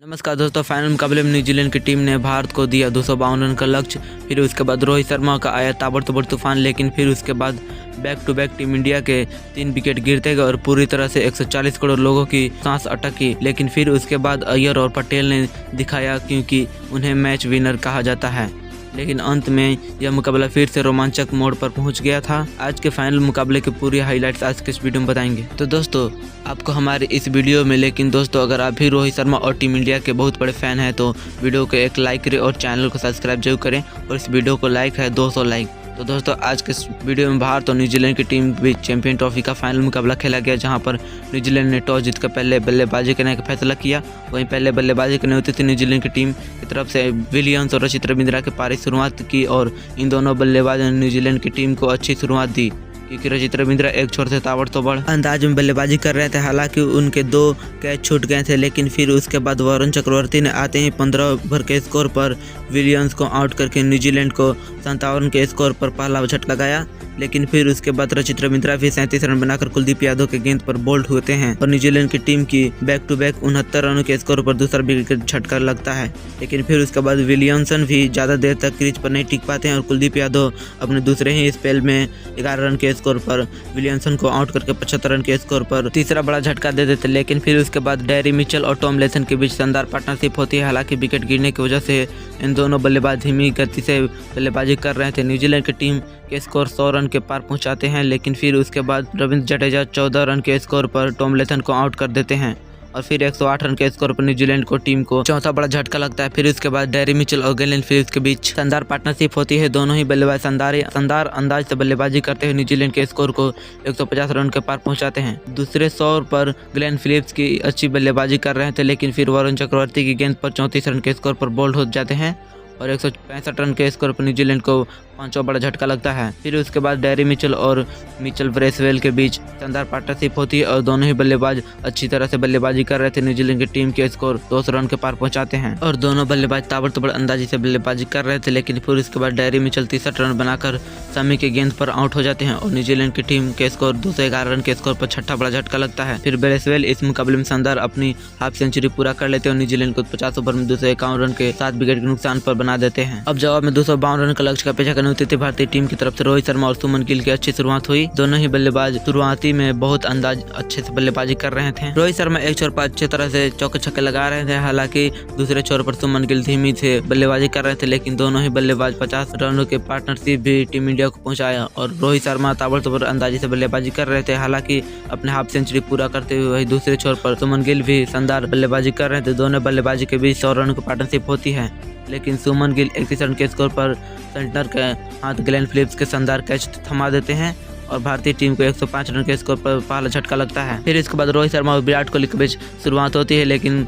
नमस्कार दोस्तों, फाइनल मुकाबले में न्यूजीलैंड की टीम ने भारत को दिया 252 रन का लक्ष्य। फिर उसके बाद रोहित शर्मा का आया ताबड़तोड़ तूफान, लेकिन फिर उसके बाद back to back team India के 3 विकेट गिरते गए और पूरी तरह से 140 करोड़ लोगों की सांस अटकी। लेकिन फिर उसके बाद अय्यर और पटेल ने दिखाया, क्योंकि उन्हें मैच विनर कहा जाता है। लेकिन अंत में यह मुकाबला फिर से रोमांचक मोड़ पर पहुंच गया था। आज के फाइनल मुकाबले की पूरी हाइलाइट्स आज के इस वीडियो में बताएंगे। तो दोस्तों, आपको हमारे इस वीडियो में, लेकिन दोस्तों अगर आप भी रोहित शर्मा और टीम इंडिया के बहुत बड़े फैन हैं तो वीडियो को एक लाइक करें और चैनल को सब्सक्राइब जरूर करें। और इस वीडियो को लाइक है 200 लाइक। तो दोस्तों, आज के इस वीडियो में भारत और न्यूजीलैंड की टीम के बीच चैंपियन ट्रॉफी का फाइनल मुकाबला खेला गया, जहां पर न्यूजीलैंड ने टॉस जीतकर पहले बल्लेबाजी करने का फैसला किया। वहीं पहले बल्लेबाजी करनी होती थी न्यूजीलैंड की टीम की तरफ से विलियम्स और रचित रविंद्रा के पारी शुरुआत की, और इन दोनों बल्लेबाजों ने न्यूजीलैंड की टीम को अच्छी शुरुआत दी, क्योंकि रचित रविंद्रा एक छोर से ताबड़तोड़ अंदाज में बल्लेबाजी कर रहे थे। हालांकि उनके 2 कैच छूट गए थे, लेकिन फिर उसके बाद वरुण चक्रवर्ती ने आते ही 15 ओवर के स्कोर पर विलियम्स को आउट करके न्यूजीलैंड को 57 के स्कोर पर पहला झटका लगाया। लेकिन फिर उसके बाद रचित रविंद्रा भी 37 रन बनाकर कुलदीप यादव के गेंद पर बोल्ड होते हैं और न्यूजीलैंड की टीम की बैक टू बैक 69 रनों के स्कोर पर दूसरा विकेट झटका लगता है। लेकिन फिर उसके बाद विलियमसन भी ज़्यादा देर तक क्रीज पर नहीं टिक पाते हैं और कुलदीप यादव अपने दूसरे ही स्पेल में 11 रन के स्कोर पर विलियमसन को आउट करके 75 रन के स्कोर पर तीसरा बड़ा झटका दे देते। लेकिन फिर उसके बाद डेरी मिचेल और टॉम लेथन के बीच शानदार पार्टनरशिप होती है। हालांकि विकेट गिरने की वजह से इन दोनों बल्लेबाज धीमी गति से बल्लेबाजी कर रहे थे। न्यूजीलैंड की टीम के स्कोर 100 रन के पार पहुंचाते हैं, लेकिन फिर उसके बाद रविंद्र जडेजा 14 रन के स्कोर पर टॉम लेथन को आउट कर देते हैं और फिर 108 रन के स्कोर पर न्यूजीलैंड को टीम को चौथा बड़ा झटका लगता है। फिर उसके बाद डेरी मिचेल और ग्लेन फिलिप्स के बीच शानदार पार्टनरशिप होती है। दोनों ही बल्लेबाज शानदार अंदाज से बल्लेबाजी करते हुए न्यूजीलैंड के स्कोर को 150 रन के पार पहुंचाते हैं। दूसरे 100 पर ग्लेन फिलिप्स की अच्छी बल्लेबाजी कर रहे थे, लेकिन फिर वरुण चक्रवर्ती की गेंद पर 34 रन के स्कोर पर बोल्ड हो जाते हैं और 165 रन के स्कोर पर न्यूजीलैंड को 5वां बड़ा झटका लगता है। फिर उसके बाद डेरी मिचेल और मिचेल ब्रेसवेल के बीच शानदार पार्टनरशिप होती है और दोनों ही बल्लेबाज अच्छी तरह से बल्लेबाजी कर रहे थे। न्यूजीलैंड की टीम के स्कोर 200 रन के पार पहुंचाते हैं और दोनों बल्लेबाज ताबड़तोड़ अंदाजी से बल्लेबाजी कर रहे थे। लेकिन फिर उसके बाद डेरी मिचेल 63 रन बनाकर शमी के गेंद पर आउट हो जाते हैं और न्यूजीलैंड की टीम के स्कोर 211 रन के स्कोर पर 6ठा बड़ा झटका लगता है। फिर ब्रेसवेल इस मुकाबले में शानदार अपनी हाफ सेंचुरी पूरा कर लेते हैं और न्यूजीलैंड को 50 ओवर में 251 रन के 7 विकेट के नुकसान पर बना देते हैं। अब जवाब में 252 रन का लक्ष्य का पीछा करने होती थी भारतीय टीम की तरफ से रोहित शर्मा और सुमन गिल की अच्छी शुरुआत हुई। दोनों ही बल्लेबाज शुरुआती में बहुत अंदाज अच्छे से बल्लेबाजी कर रहे थे। रोहित शर्मा एक छोर पर अच्छी तरह से चौके छक्के लगा रहे थे। हालांकि दूसरे छोर पर सुमन गिल धीमी से बल्लेबाजी कर रहे थे, लेकिन दोनों ही बल्लेबाज 50 रनों के पार्टनरशिप भी टीम इंडिया को पहुंचाया और रोहित शर्मा ताबड़तोड़ अंदाजी से बल्लेबाजी कर रहे थे। हालांकि अपने हाफ सेंचुरी पूरा करते हुए वही दूसरे छोर पर सुमन गिल भी शानदार बल्लेबाजी कर रहे थे। दोनों बल्लेबाजी के बीच 100 रनों की पार्टनरशिप होती है, लेकिन सुमन गिल 31 रन के स्कोर पर सेंटर के हाथ ग्लेन फिलिप्स के शानदार कैच थमा देते हैं और भारतीय टीम को 105 रन के स्कोर पर पहला झटका लगता है। फिर इसके बाद रोहित शर्मा और विराट कोहली के बीच शुरुआत होती है, लेकिन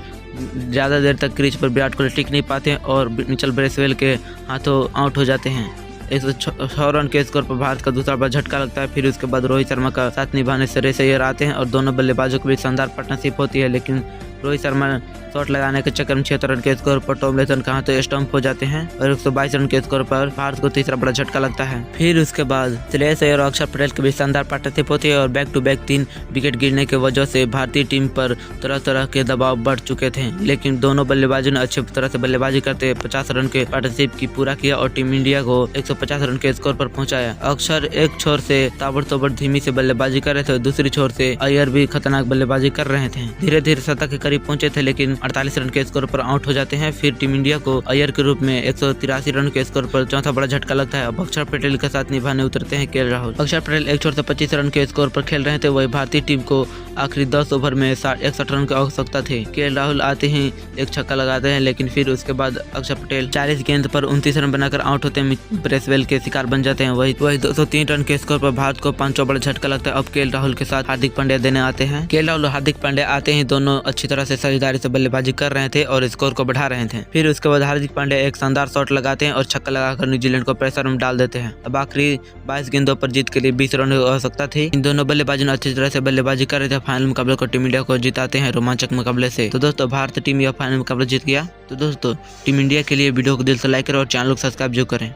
ज़्यादा देर तक क्रीज पर विराट कोहली टिक नहीं पाते और मिचेल ब्रेसवेल के हाथों आउट हो जाते हैं। 106 रन के स्कोर पर भारत का दूसरा बड़ा झटका लगता है। फिर उसके बाद रोहित शर्मा का साथ निभाने श्रेयस अय्यर आते हैं और दोनों बल्लेबाजों के बीच शानदार पार्टनरशिप होती है, लेकिन रोहित शर्मा शॉट लगाने के चक्कर में 76 रन के स्कोर पर टॉम लेथन का हाथों स्टंप हो जाते हैं और 122 रन के स्कोर पर भारत को तीसरा बड़ा झटका लगता है। फिर उसके बाद श्रेयस अय्यर और अक्षर पटेल के बीच शानदार पार्टनरशिप होती है और बैक टू बैक 3 विकेट गिरने की वजह से भारतीय टीम पर तरह तरह के दबाव बढ़ चुके थे। लेकिन दोनों बल्लेबाजों ने अच्छी तरह से बल्लेबाजी करते 50 रन के पार्टनरशिप की पूरा किया और टीम इंडिया को 150 रन के स्कोर पर पहुंचाया। अक्षर एक छोर से ताबड़तोड़ धीमी से बल्लेबाजी कर रहे थे, दूसरी छोर से अय्यर भी खतरनाक बल्लेबाजी कर रहे थे। धीरे धीरे शतक के करीब पहुंचे थे, लेकिन 48 रन के स्कोर पर आउट हो जाते हैं। फिर टीम इंडिया को अय्यर के रूप में 183 रन के स्कोर पर चौथा बड़ा झटका लगता है। अब अक्षर पटेल के साथ निभाने उतरते हैं केएल राहुल। अक्षर पटेल एक छोर से 25 रन के स्कोर पर खेल रहे थे। वही भारतीय टीम को आखिरी 10 ओवर में 61 रन की आवश्यकता थी। केएल राहुल आते ही एक छक्का लगाते हैं, लेकिन फिर उसके बाद अक्षर पटेल 40 गेंद पर 29 रन बनाकर आउट होते हैं, ब्रेसवेल के शिकार बन जाते हैं। वही 203 रन के स्कोर पर भारत को 5वां बड़ा झटका लगता है। अब केएल राहुल के साथ हार्दिक पांड्या देने आते हैं। केएल राहुल और हार्दिक पांड्या आते ही दोनों अच्छी तरह से साझेदारी से बल्लेबाजी कर रहे थे और स्कोर को बढ़ा रहे थे। फिर उसके बाद हार्दिक पांड्या एक शानदार शॉट लगाते हैं और छक्का लगाकर न्यूजीलैंड को प्रेशर में डाल देते हैं। अब आखिरी 22 गेंदों पर जीत के लिए 20 रन की आवश्यकता थी। इन दोनों बल्लेबाजों ने अच्छी तरह से बल्लेबाजी कर रहे थे। फाइनल मुकाबले को टीम इंडिया को जिताते हैं रोमांचक मुकाबले से। तो दोस्तों, भारतीय टीम यह फाइनल मुकाबला जीत गया। तो दोस्तों, टीम इंडिया के लिए वीडियो को दिल से लाइक करें और चैनल को सब्सक्राइब जरूर करें।